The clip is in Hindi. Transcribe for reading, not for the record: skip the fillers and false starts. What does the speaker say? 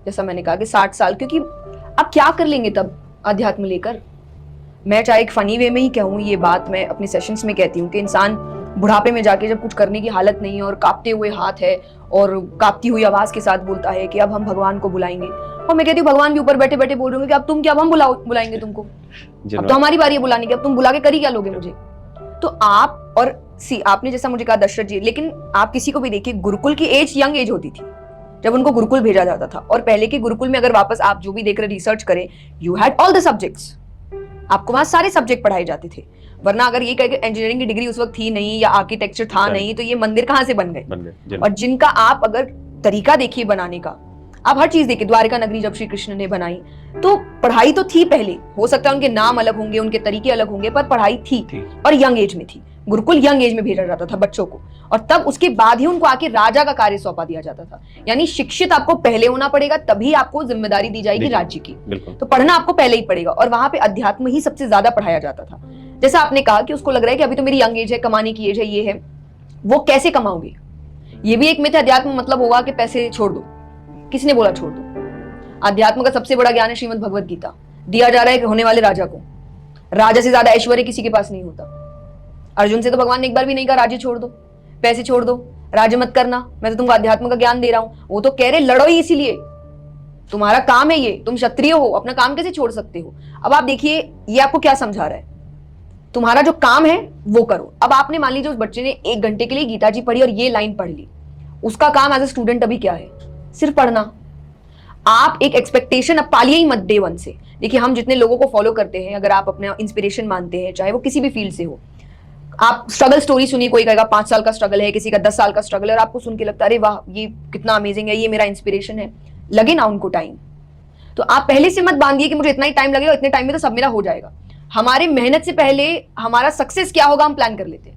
जैसा मैंने कहा कि 60 साल, क्योंकि आप क्या कर लेंगे तब अध्यात्म लेकर। मैं चाहे एक फनी वे में ही कहूँ, ये बात मैं अपने सेशंस में कहती हूँ कि इंसान बुढ़ापे में जाके जब कुछ करने की हालत नहीं है और कांपते हुए हाथ है और कांपती हुई आवाज के साथ बोलता है कि अब हम भगवान को बुलाएंगे, और मैं कहती हूँ भगवान भी ऊपर बैठे बैठे बोल रहे होंगे कि अब तुम क्या, अब हम बुलाएंगे तुमको, अब तो हमारी बारी है बुलाने की, अब तुम बुला के करी क्या लोगे मुझे। तो आप और आपने जैसा मुझे कहा दशरथ जी, लेकिन आप किसी को भी देखिए, गुरुकुल की एज यंग एज होती थी जब उनको गुरुकुल भेजा जाता था। और पहले के गुरुकुल में अगर वापस आप जो भी देख रहे रिसर्च करें, you had all the subjects, आपको वहां सारे सब्जेक्ट पढ़ाए जाते थे। वरना अगर ये कहे इंजीनियरिंग की डिग्री उस वक्त थी नहीं या आर्किटेक्चर था नहीं, तो ये मंदिर कहां से बन गए। और जिनका आप अगर तरीका देखिए बनाने का, आप हर चीज देखिए, द्वारिका नगरी जब श्री कृष्ण ने बनाई तो पढ़ाई तो थी पहले, हो सकता है उनके नाम अलग होंगे, उनके तरीके अलग होंगे, पर पढ़ाई थी और यंग एज में थी। गुरुकुल यंग एज में भेजा जाता था बच्चों को, और तब उसके बाद ही उनको आके राजा का कार्य सौंपा दिया जाता था। यानी शिक्षित आपको पहले होना पड़ेगा, तभी आपको जिम्मेदारी दी जाएगी राज्य की। तो पढ़ना आपको पहले ही पड़ेगा, और वहां पे अध्यात्म ही सबसे ज्यादा पढ़ाया जाता था। जैसा आपने कहा कि उसको लग रहा है कि अभी तो मेरी यंग एज है, कमाने की एज है, ये है वो, कैसे कमाओगे, ये भी एक मिथ है। अध्यात्म मतलब होगा कि पैसे छोड़ दो, किसने बोला छोड़ दो। अध्यात्म का सबसे बड़ा ज्ञान है श्रीमद् भगवत गीता, दिया जा रहा है कि होने वाले राजा को। राजा से ज्यादा ऐश्वर्य किसी के पास नहीं होता। अर्जुन से तो भगवान ने एक बार भी नहीं कहा राज्य छोड़ दो, पैसे छोड़ दो, राज्य मत करना, मैं तो तुमको अध्यात्म का ज्ञान दे रहा हूं। वो तो कह रहे लड़ो ही, इसीलिए तुम्हारा काम है ये, तुम क्षत्रिय हो, अपना काम कैसे छोड़ सकते हो। अब आप देखिए ये आपको क्या समझा रहा है, तुम्हारा जो काम है वो करो। अब आपने मान लीजिए उस बच्चे ने 1 घंटे के लिए गीता जी पढ़ी और ये लाइन पढ़ ली, उसका काम एज ए स्टूडेंट अभी क्या है, सिर्फ पढ़ना। आप एक एक्सपेक्टेशन अब पालिए ही मत डे वन से। देखिए हम जितने लोगों को फॉलो करते हैं, अगर आप अपना इंस्पिरेशन मानते हैं, चाहे वो किसी भी फील्ड से हो, आप स्ट्रगल स्टोरी सुनिए, कोई कहेगा 5 साल का स्ट्रगल है, किसी का 10 साल का स्ट्रगल है, और आपको सुन के लगता है अरे वाह ये कितना अमेजिंग है, ये मेरा इंस्पिरेशन है, लगे ना उनको टाइम। तो आप पहले से मत बांधिए कि मुझे इतना ही टाइम लगेगा, इतने टाइम में तो सब मेरा हो जाएगा। हमारे मेहनत से पहले हमारा सक्सेस क्या होगा हम प्लान कर लेते हैं।